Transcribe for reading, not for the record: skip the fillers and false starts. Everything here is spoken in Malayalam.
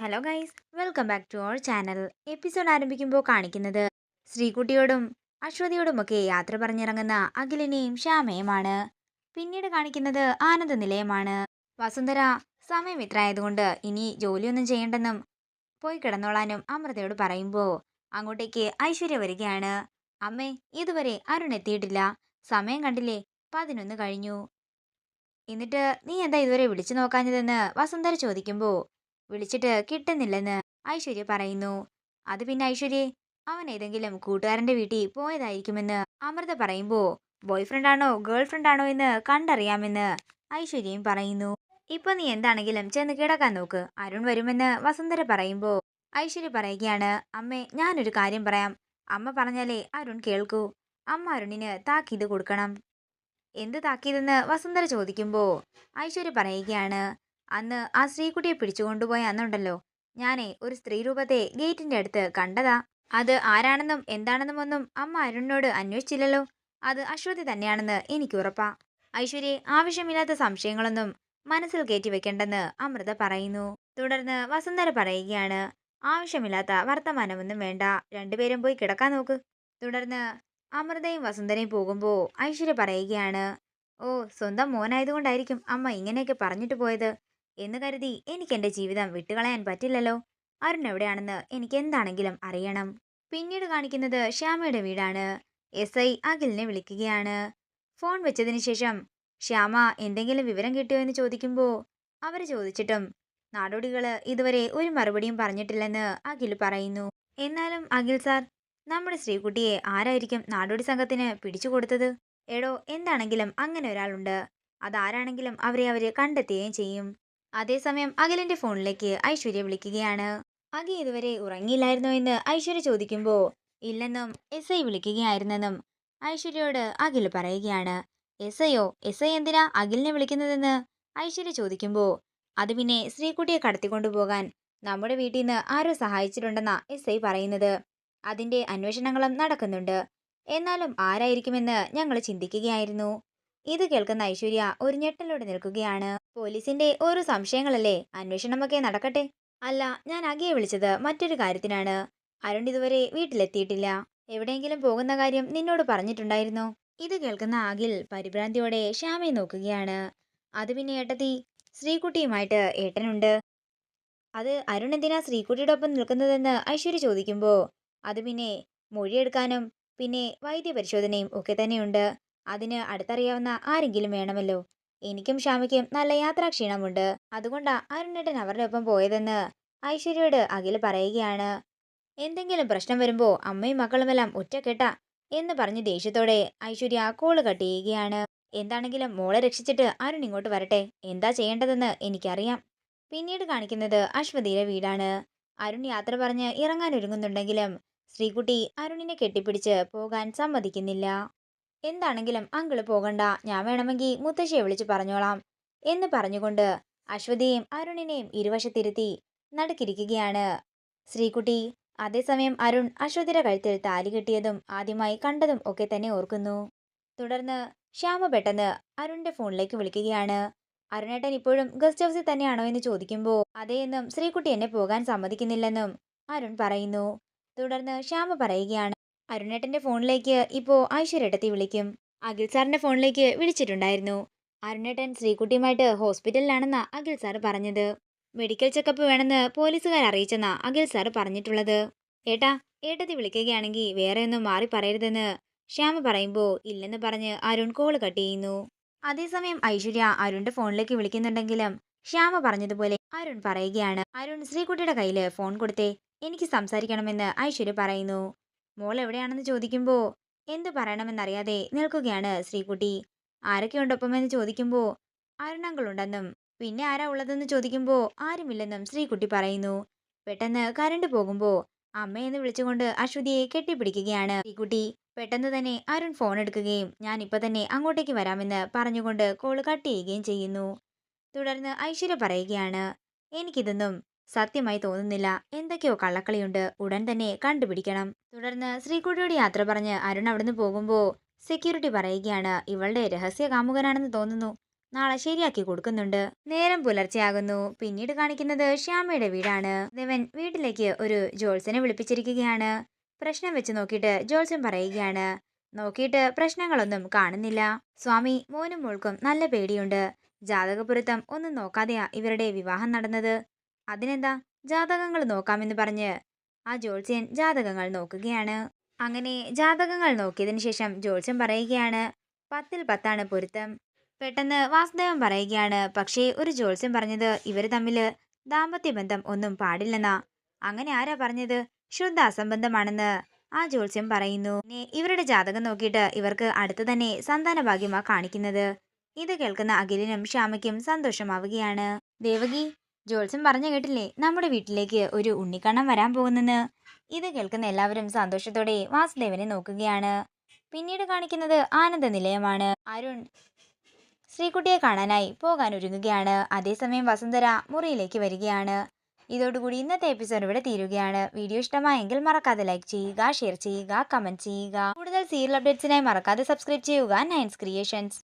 Hello guys, welcome back to our channel. Episode ആരംഭിക്കുമ്പോൾ കാണിക്കുന്നത് ശ്രീകുട്ടിയോടും അശ്വതിയോടുമൊക്കെ യാത്ര പറഞ്ഞിറങ്ങുന്ന അഖിലിനെയും ശ്യാമയുമാണ്. പിന്നീട് കാണിക്കുന്നത് ആനന്ദ നിലയമാണ്. വസുന്ധര സമയം ഇത്ര ആയതുകൊണ്ട് ഇനി ജോലിയൊന്നും ചെയ്യണ്ടെന്നും പോയി കിടന്നോളാനും അമൃതയോട് പറയുമ്പോൾ അങ്ങോട്ടേക്ക് ഐശ്വര്യ വരികയാണ്. അമ്മേ, ഇതുവരെ അരുൺ എത്തിയിട്ടില്ല. സമയം കണ്ടില്ലേ, 11 കഴിഞ്ഞു. എന്നിട്ട് നീ എന്താ ഇതുവരെ വിളിച്ചു നോക്കാഞ്ഞതെന്ന് വസുന്ധര ചോദിക്കുമ്പോൾ വിളിച്ചിട്ട് കിട്ടുന്നില്ലെന്ന് ഐശ്വര്യ പറയുന്നു. അത് പിന്നെ ഐശ്വര്യെ, അവൻ ഏതെങ്കിലും കൂട്ടുകാരന്റെ വീട്ടിൽ പോയതായിരിക്കുമെന്ന് അമൃത പറയുമ്പോൾ ബോയ് ഫ്രണ്ടാണോ ഗേൾ ഫ്രണ്ടാണോ എന്ന് കണ്ടറിയാമെന്ന് ഐശ്വര്യയും പറയുന്നു. ഇപ്പൊ നീ എന്താണെങ്കിലും ചെന്ന് കിടക്കാൻ നോക്ക്, അരുൺ വരുമെന്ന് വസുന്ധര പറയുമ്പോൾ ഐശ്വര്യ പറയുകയാണ്, അമ്മേ, ഞാനൊരു കാര്യം പറയാം. അമ്മ പറഞ്ഞാലേ അരുൺ കേൾക്കൂ. അമ്മ അരുണിന് താക്കീത് കൊടുക്കണം. എന്ത് താക്കീതെന്ന് വസുന്ധര ചോദിക്കുമ്പോൾ ഐശ്വര്യ പറയുകയാണ്, അന്ന് ആ സ്ത്രീകുട്ടിയെ പിടിച്ചുകൊണ്ടുപോയ അന്നുണ്ടല്ലോ, ഞാനേ ഒരു സ്ത്രീ രൂപത്തെ ഗേറ്റിന്റെ അടുത്ത് കണ്ടതാ. അത് ആരാണെന്നും എന്താണെന്നും ഒന്നും അമ്മ അരുണിനോട് അന്വേഷിച്ചില്ലല്ലോ. അത് അശ്വതി തന്നെയാണെന്ന് എനിക്ക് ഉറപ്പാ. ഐശ്വര്യെ, ആവശ്യമില്ലാത്ത സംശയങ്ങളൊന്നും മനസ്സിൽ കയറ്റി വെക്കണ്ടെന്ന് അമൃത പറയുന്നു. തുടർന്ന് വസുന്ധര പറയുകയാണ്, ആവശ്യമില്ലാത്ത വർത്തമാനമൊന്നും വേണ്ട, രണ്ടുപേരും പോയി കിടക്കാൻ നോക്ക്. തുടർന്ന് അമൃതയും വസുന്ധരയും പോകുമ്പോൾ ഐശ്വര്യ പറയുകയാണ്, ഓ, സ്വന്തം മോനായതുകൊണ്ടായിരിക്കും അമ്മ ഇങ്ങനെയൊക്കെ പറഞ്ഞിട്ട് പോയത് എന്ന് കരുതി എനിക്ക് എൻ്റെ ജീവിതം വിട്ടുകളയാൻ പറ്റില്ലല്ലോ. അരുൺ എവിടെയാണെന്ന് എനിക്ക് എന്താണെങ്കിലും അറിയണം. പിന്നീട് കാണിക്കുന്നത് ശ്യാമയുടെ വീടാണ്. എസ് ഐ അഖിലിനെ വിളിക്കുകയാണ്. ഫോൺ വെച്ചതിന് ശേഷം ശ്യാമ എന്തെങ്കിലും വിവരം കിട്ടിയോ എന്ന് ചോദിക്കുമ്പോൾ അവർ ചോദിച്ചിട്ടും നാടോടികള് ഇതുവരെ ഒരു മറുപടിയും പറഞ്ഞിട്ടില്ലെന്ന് അഖിൽ പറയുന്നു. എന്നാലും അഖിൽ സാർ, നമ്മുടെ ശ്രീകുട്ടിയെ ആരായിരിക്കും നാടോടി സംഘത്തിന് പിടിച്ചു കൊടുത്തത്? എടോ, എന്താണെങ്കിലും അങ്ങനെ ഒരാളുണ്ട്. അതാരാണെങ്കിലും അവരെ കണ്ടെത്തുകയും ചെയ്യും. അതേസമയം അഖിലിന്റെ ഫോണിലേക്ക് ഐശ്വര്യ വിളിക്കുകയാണ്. അഖി ഇതുവരെ ഉറങ്ങിയില്ലായിരുന്നോ എന്ന് ഐശ്വര്യ ചോദിക്കുമ്പോൾ ഇല്ലെന്നും എസ് ഐ വിളിക്കുകയായിരുന്നെന്നും ഐശ്വര്യയോട് അഖിൽ പറയുകയാണ്. എസ് ഐയോ? എസ് ഐ എന്തിനാ അഖിലിനെ വിളിക്കുന്നതെന്ന് ഐശ്വര്യ ചോദിക്കുമ്പോൾ അത് പിന്നെ ശ്രീകുട്ടിയെ കടത്തിക്കൊണ്ടുപോകാൻ നമ്മുടെ വീട്ടിൽ നിന്ന് ആരോ സഹായിച്ചിട്ടുണ്ടെന്നാ എസ് ഐ പറയുന്നത്. അതിന്റെ അന്വേഷണങ്ങളും നടക്കുന്നുണ്ട്. എന്നാലും ആരായിരിക്കുമെന്ന് ഞങ്ങൾ ചിന്തിക്കുകയായിരുന്നു. ഇത് കേൾക്കുന്ന ഐശ്വര്യ ഒരു ഞെട്ടലോടെ നിൽക്കുകയാണ്. പോലീസിന്റെ ഓരോ സംശയങ്ങളല്ലേ, അന്വേഷണമൊക്കെ നടക്കട്ടെ. അല്ല, ഞാൻ അഖിയെ വിളിച്ചത് മറ്റൊരു കാര്യത്തിനാണ്. അരുൺ ഇതുവരെ വീട്ടിലെത്തിയിട്ടില്ല. എവിടെയെങ്കിലും പോകുന്ന കാര്യം നിന്നോട് പറഞ്ഞിട്ടുണ്ടായിരുന്നോ? ഇത് കേൾക്കുന്ന അഖിൽ പരിഭ്രാന്തിയോടെ ശ്യാമയെ നോക്കുകയാണ്. അത് പിന്നെ ഏട്ടത്തി, ശ്രീകുട്ടിയുമായിട്ട് ഏട്ടനുണ്ട്. അത് അരുൺ എന്തിനാ ശ്രീകുട്ടിയുടെ ഒപ്പം നിൽക്കുന്നതെന്ന് ഐശ്വര്യ ചോദിക്കുമ്പോൾ അത് പിന്നെ മൊഴിയെടുക്കാനും പിന്നെ വൈദ്യപരിശോധനയും ഒക്കെ തന്നെയുണ്ട്. അതിന് അടുത്തറിയാവുന്ന ആരെങ്കിലും വേണമല്ലോ. എനിക്കും ഷാമിക്കും നല്ല യാത്രാക്ഷീണമുണ്ട്. അതുകൊണ്ടാ അരുണേട്ടൻ അവരുടെ ഒപ്പം പോയതെന്ന് ഐശ്വര്യയോട് അഖിൽ പറയുകയാണ്. എന്തെങ്കിലും പ്രശ്നം വരുമ്പോ അമ്മയും മക്കളുമെല്ലാം ഒറ്റക്കെട്ടാ എന്ന് പറഞ്ഞ് ദേഷ്യത്തോടെ ഐശ്വര്യ കോള് കട്ട് ചെയ്യുകയാണ്. എന്താണെങ്കിലും മോളെ രക്ഷിച്ചിട്ട് അരുൺ ഇങ്ങോട്ട് വരട്ടെ. എന്താ ചെയ്യേണ്ടതെന്ന് എനിക്കറിയാം. പിന്നീട് കാണിക്കുന്നത് അശ്വതിയുടെ വീടാണ്. അരുൺ യാത്ര പറഞ്ഞ് ഇറങ്ങാൻ ഒരുങ്ങുന്നുണ്ടെങ്കിലും ശ്രീകുട്ടി അരുണിനെ കെട്ടിപ്പിടിച്ച് പോകാൻ സമ്മതിക്കുന്നില്ല. എന്താണെങ്കിലും അങ്കിള് പോകണ്ട, ഞാൻ വേണമെങ്കിൽ മുത്തശ്ശിയെ വിളിച്ച് പറഞ്ഞോളാം എന്ന് പറഞ്ഞുകൊണ്ട് അശ്വതിയെയും അരുണിനെയും ഇരുവശത്തിരുത്തി നടുക്കിരിക്കുകയാണ് ശ്രീകുട്ടി. അതേസമയം അരുൺ അശ്വതിയുടെ കഴുത്തിൽ താലി കെട്ടിയതും ആദ്യമായി കണ്ടതും ഒക്കെ തന്നെ ഓർക്കുന്നു. തുടർന്ന് ശ്യാമ പെട്ടെന്ന് അരുണിന്റെ ഫോണിലേക്ക് വിളിക്കുകയാണ്. അരുണേട്ടൻ ഇപ്പോഴും ഗസ്റ്റ് ഹൗസിൽ തന്നെയാണോ എന്ന് ചോദിക്കുമ്പോൾ അതേയെന്നും ശ്രീകുട്ടി എന്നെ പോകാൻ സമ്മതിക്കുന്നില്ലെന്നും അരുൺ പറയുന്നു. തുടർന്ന് ശ്യാമ പറയുകയാണ്, അരുണേട്ടന്റെ ഫോണിലേക്ക് ഇപ്പോ ഐശ്വര്യട്ടത്തി വിളിക്കും. അഖിൽ സാറിന്റെ ഫോണിലേക്ക് വിളിച്ചിട്ടുണ്ടായിരുന്നു. അരുണേട്ടൻ ശ്രീകുട്ടിയുമായിട്ട് ഹോസ്പിറ്റലിലാണെന്നാ അഖിൽ സാർ പറഞ്ഞത്. മെഡിക്കൽ ചെക്കപ്പ് വേണമെന്ന് പോലീസുകാർ അറിയിച്ചെന്നാ അഖിൽ സാർ പറഞ്ഞിട്ടുള്ളത്. ഏട്ടാ, ഏട്ടത്തി വിളിക്കുകയാണെങ്കിൽ വേറെ ഒന്നും മാറി പറയരുതെന്ന് ശ്യാമ പറയുമ്പോൾ ഇല്ലെന്ന് പറഞ്ഞ് അരുൺ കോള് കട്ട് ചെയ്യുന്നു. അതേസമയം ഐശ്വര്യ അരുണിന്റെ ഫോണിലേക്ക് വിളിക്കുന്നുണ്ടെങ്കിലും ശ്യാമ പറഞ്ഞതുപോലെ അരുൺ പറയുകയാണ്. അരുൺ ശ്രീകുട്ടിയുടെ കയ്യില് ഫോൺ കൊടുത്തേ, എനിക്ക് സംസാരിക്കണമെന്ന് ഐശ്വര്യ പറയുന്നു. മോൾ എവിടെയാണെന്ന് ചോദിക്കുമ്പോൾ എന്തു പറയണമെന്നറിയാതെ നിൽക്കുകയാണ് ശ്രീകുട്ടി. ആരൊക്കെയുണ്ടൊപ്പമെന്ന് ചോദിക്കുമ്പോൾ അരുണങ്കളുണ്ടെന്നും പിന്നെ ആരാ ഉള്ളതെന്ന് ചോദിക്കുമ്പോൾ ആരുമില്ലെന്നും ശ്രീകുട്ടി പറയുന്നു. പെട്ടെന്ന് കരണ്ട് പോകുമ്പോൾ അമ്മയെന്ന് വിളിച്ചുകൊണ്ട് അശ്വതിയെ കെട്ടിപ്പിടിക്കുകയാണ് ശ്രീകുട്ടി. പെട്ടെന്ന് തന്നെ അരുൺ ഫോൺ എടുക്കുകയും ഞാൻ ഇപ്പൊ തന്നെ അങ്ങോട്ടേക്ക് വരാമെന്ന് പറഞ്ഞുകൊണ്ട് കോള് കട്ട് ചെയ്യുകയും ചെയ്യുന്നു. തുടർന്ന് ഐശ്വര്യ പറയുകയാണ്, എനിക്കിതൊന്നും സത്യമായി തോന്നുന്നില്ല, എന്തൊക്കെയോ കള്ളക്കളിയുണ്ട്, ഉടൻ തന്നെ കണ്ടുപിടിക്കണം. തുടർന്ന് ശ്രീകുട്ടിയോട് യാത്ര പറഞ്ഞ് അരുൺ അവിടുന്ന് പോകുമ്പോൾ സെക്യൂരിറ്റി പറയുകയാണ്, ഇവളുടെ രഹസ്യ കാമുകനാണെന്ന് തോന്നുന്നു, നാളെ ശരിയാക്കി കൊടുക്കുന്നുണ്ട്. നേരം പുലർച്ചെയാകുന്നു. പിന്നീട് കാണിക്കുന്നത് ശ്യാമയുടെ വീടാണ്. ദേവൻ വീട്ടിലേക്ക് ഒരു ജോത്സ്യനെ വിളിപ്പിച്ചിരിക്കുകയാണ്. പ്രശ്നം വെച്ച് നോക്കിയിട്ട് ജോത്സ്യൻ പറയുകയാണ്, നോക്കിയിട്ട് പ്രശ്നങ്ങളൊന്നും കാണുന്നില്ല. സ്വാമി, മോനും മോൾക്കും നല്ല പേടിയുണ്ട്. ജാതകപൊരുത്തം ഒന്നും നോക്കാതെയാ ഇവരുടെ വിവാഹം നടന്നത്. അതിനെന്താ, ജാതകങ്ങൾ നോക്കാമെന്ന് പറഞ്ഞ് ആ ജോത്സ്യൻ ജാതകങ്ങൾ നോക്കുകയാണ്. അങ്ങനെ ജാതകങ്ങൾ നോക്കിയതിനു ശേഷം ജോത്സ്യൻ പറയുകയാണ്, 10-10 പൊരുത്തം. പെട്ടെന്ന് വാസുദേവൻ പറയുകയാണ്, പക്ഷേ ഒരു ജോത്സ്യൻ പറഞ്ഞത് ഇവര് തമ്മില് ദാമ്പത്യ ബന്ധം ഒന്നും പാടില്ലെന്നാ. അങ്ങനെ ആരാ പറഞ്ഞത്? ശുദ്ധ അസംബന്ധമാണെന്ന് ആ ജോത്സ്യൻ പറയുന്നു. പിന്നെ ഇവരുടെ ജാതകം നോക്കിയിട്ട് ഇവർക്ക് അടുത്ത് തന്നെ സന്താന ഭാഗ്യമാ കാണിക്കുന്നത്. ഇത് കേൾക്കുന്ന അഖിലിനും ശ്യാമയ്ക്കും സന്തോഷമാവുകയാണ്. ദേവകി, ജോത്സ്യൻ പറഞ്ഞു കേട്ടില്ലേ, നമ്മുടെ വീട്ടിലേക്ക് ഒരു ഉണ്ണിക്കണ്ണൻ വരാൻ പോകുന്നെന്ന്. ഇത് കേൾക്കുന്ന എല്ലാവരും സന്തോഷത്തോടെ വാസുദേവനെ നോക്കുകയാണ്. പിന്നീട് കാണിക്കുന്നത് ആനന്ദ നിലയമാണ്. അരുൺ ശ്രീകുട്ടിയെ കാണാനായി പോകാൻ ഒരുങ്ങുകയാണ്. അതേസമയം വസുന്ധര മുറിയിലേക്ക് വരികയാണ്. ഇതോടുകൂടി ഇന്നത്തെ എപ്പിസോഡ് ഇവിടെ തീരുകയാണ്. വീഡിയോ ഇഷ്ടമായെങ്കിൽ മറക്കാതെ ലൈക്ക് ചെയ്യുക, ഷെയർ ചെയ്യുക, കമന്റ് ചെയ്യുക. കൂടുതൽ സീരിയൽ അപ്ഡേറ്റ്സിനായി മറക്കാതെ സബ്സ്ക്രൈബ് ചെയ്യുക നയൻസ് ക്രിയേഷൻസ്.